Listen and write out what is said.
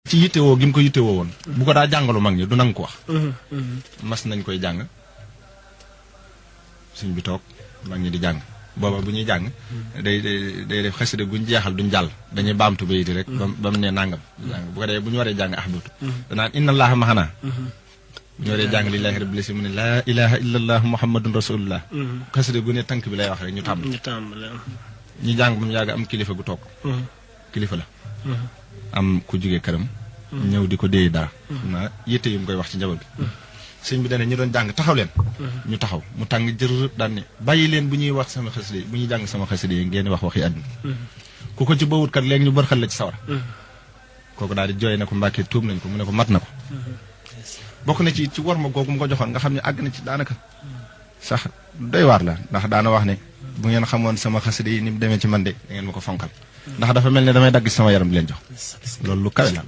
ci yittewoo gi mu ko yittewoo woon bu ko daa jàngalu mag ñi du nang ko wax mas nañ koy jàng suñ bi toog mag ñi di jàng booba bu ñuy jàng day def xasida guñ jeexal duñ jàll dañuy baamtu bayiti rek ba mu ne nangam jàng bu ko dee bu ñu waree jàng ahbatu danaan inna allaha maxanaa bu ñu waree jàng lillahi rabbil alamin mu ne laa ilaha illa allah muhammadun rasulullah xasida gu ne tànk bi lay wax rek ñu tàmbali ñu jàng ba mu yàgg am kilifa gu toog kilifa la am ku jógee këram ñëw di ko déey dara na yitte yu mu koy wax ci njaboot bi sëñ bi dane ñu doon jàng taxaw leen ñu taxaw mu tàng jër daan ne bàyyi leen bu ñuy wax sama xasida yi bu ñuy jàng sama xasida yi ngeen wax waxi àdduna ku ko ci bawut kat léegi ñu bërxal la ci sawara kooku daal di jooy ne ko Mbàkke tuub nañ ko mu ne ko mat na ko bokk na ci war ma googu mu ko joxoon nga xam ne àgg na ci daanaka sax doy waar la ndax daana wax ne bu ngeen xamoon sama xasida yi ni mu demee ci man de da ngeen ma ko fonkal ndax dafa mel ne damay dagg sama yaram di leen jox loolu lu kawe la